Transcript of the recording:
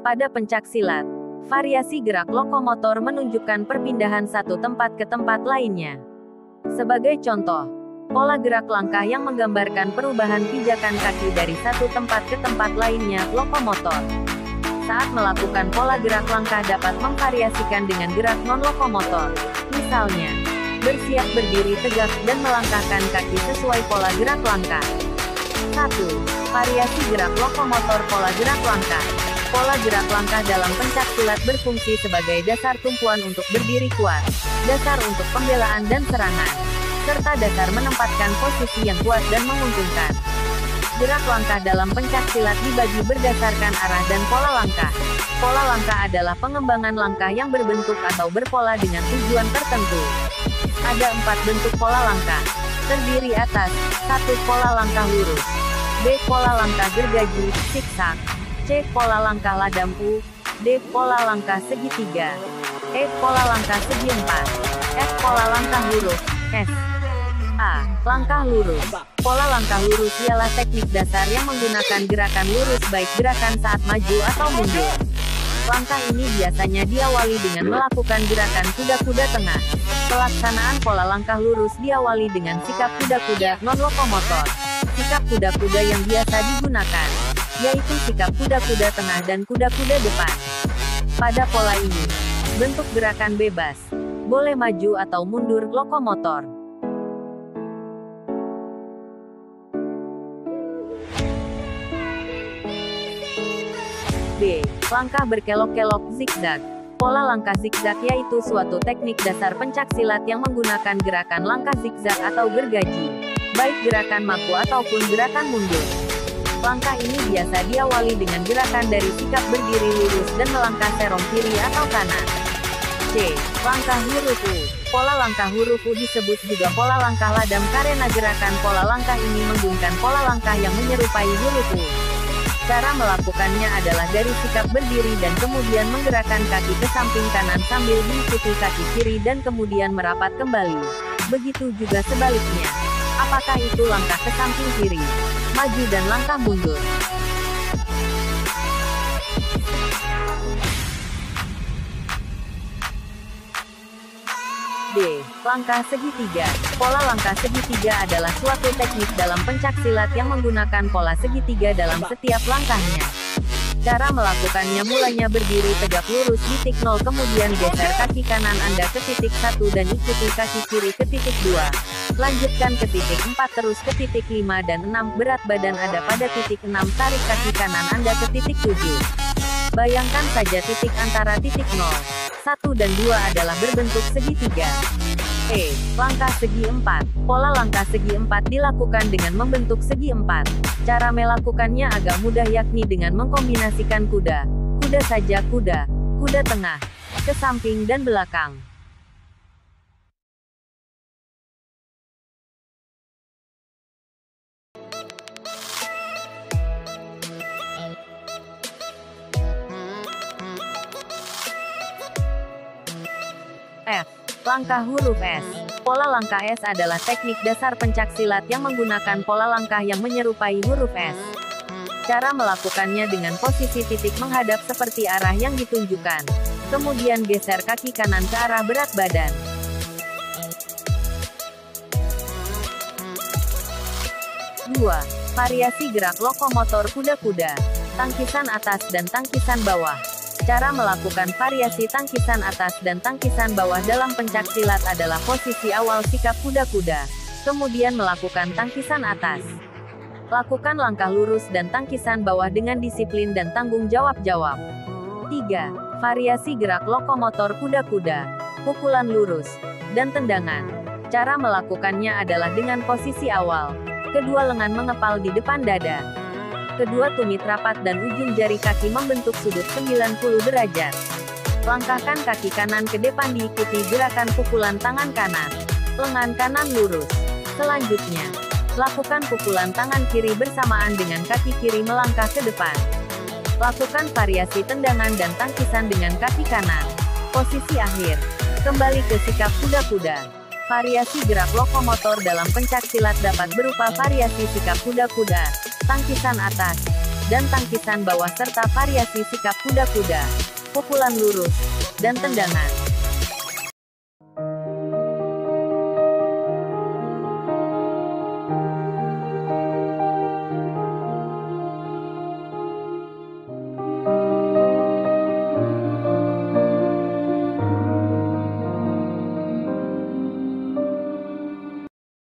Pada pencaksilat, variasi gerak lokomotor menunjukkan perpindahan satu tempat ke tempat lainnya. Sebagai contoh, pola gerak langkah yang menggambarkan perubahan pijakan kaki dari satu tempat ke tempat lainnya, lokomotor. Saat melakukan pola gerak langkah dapat memvariasikan dengan gerak non-lokomotor. Misalnya, bersiap berdiri tegak dan melangkahkan kaki sesuai pola gerak langkah. 1. Variasi gerak lokomotor pola gerak langkah. Pola gerak langkah dalam pencaksilat berfungsi sebagai dasar tumpuan untuk berdiri kuat, dasar untuk pembelaan dan serangan, serta dasar menempatkan posisi yang kuat dan menguntungkan. Gerak langkah dalam pencaksilat dibagi berdasarkan arah dan pola langkah. Pola langkah adalah pengembangan langkah yang berbentuk atau berpola dengan tujuan tertentu. Ada 4 bentuk pola langkah. Terdiri atas 1. Pola langkah lurus, B. Pola langkah gergaji, zigzag, C. Pola langkah ladampu, D. Pola langkah segitiga, E. Pola langkah segi empat, F. Pola langkah huruf, S. A. Langkah lurus. Pola langkah lurus ialah teknik dasar yang menggunakan gerakan lurus baik gerakan saat maju atau mundur. Langkah ini biasanya diawali dengan melakukan gerakan kuda-kuda tengah. Pelaksanaan pola langkah lurus diawali dengan sikap kuda-kuda non-lokomotor. Sikap kuda-kuda yang biasa digunakan yaitu sikap kuda-kuda tengah dan kuda-kuda depan. Pada pola ini, bentuk gerakan bebas, boleh maju atau mundur lokomotor. B. Langkah berkelok-kelok zigzag. Pola langkah zigzag yaitu suatu teknik dasar pencaksilat yang menggunakan gerakan langkah zigzag atau gergaji, baik gerakan maku ataupun gerakan mundur. Langkah ini biasa diawali dengan gerakan dari sikap berdiri lurus dan melangkah serong kiri atau kanan. C. Langkah huruf U. Pola langkah huruf U disebut juga pola langkah ladam karena gerakan pola langkah ini menggabungkan pola langkah yang menyerupai huruf U. Cara melakukannya adalah dari sikap berdiri dan kemudian menggerakkan kaki ke samping kanan sambil mengikuti kaki kiri dan kemudian merapat kembali. Begitu juga sebaliknya. Apakah itu langkah ke samping kiri, maju dan langkah mundur? D. Langkah segitiga. Pola langkah segitiga adalah suatu teknik dalam pencaksilat yang menggunakan pola segitiga dalam setiap langkahnya. Cara melakukannya mulanya berdiri tegak lurus di titik 0 kemudian geser kaki kanan Anda ke titik 1 dan ikuti kaki kiri ke titik 2. Lanjutkan ke titik 4 terus ke titik 5 dan 6. Berat badan Anda pada titik 6 tarik kaki kanan Anda ke titik 7. Bayangkan saja titik antara titik 0, 1 dan 2 adalah berbentuk segitiga. E. Langkah segi 4. Pola langkah segi 4 dilakukan dengan membentuk segi 4. Cara melakukannya agak mudah yakni dengan mengkombinasikan kuda, kuda saja kuda, kuda tengah, ke samping dan belakang. F. Langkah huruf S. Pola langkah S adalah teknik dasar pencaksilat yang menggunakan pola langkah yang menyerupai huruf S. Cara melakukannya dengan posisi titik menghadap seperti arah yang ditunjukkan. Kemudian geser kaki kanan ke arah berat badan. Dua. Variasi gerak lokomotor kuda-kuda. Tangkisan atas dan tangkisan bawah. Cara melakukan variasi tangkisan atas dan tangkisan bawah dalam pencaksilat adalah posisi awal sikap kuda-kuda, kemudian melakukan tangkisan atas. Lakukan langkah lurus dan tangkisan bawah dengan disiplin dan tanggung jawab-jawab. 3. Variasi gerak lokomotor kuda-kuda, pukulan lurus, dan tendangan. Cara melakukannya adalah dengan posisi awal. Kedua lengan mengepal di depan dada. Kedua tumit rapat dan ujung jari kaki membentuk sudut 90 derajat. Langkahkan kaki kanan ke depan diikuti gerakan pukulan tangan kanan. Lengan kanan lurus. Selanjutnya, lakukan pukulan tangan kiri bersamaan dengan kaki kiri melangkah ke depan. Lakukan variasi tendangan dan tangkisan dengan kaki kanan. Posisi akhir. Kembali ke sikap kuda-kuda. Variasi gerak lokomotor dalam pencaksilat dapat berupa variasi sikap kuda-kuda, tangkisan atas, dan tangkisan bawah serta variasi sikap kuda-kuda, pukulan lurus, dan tendangan.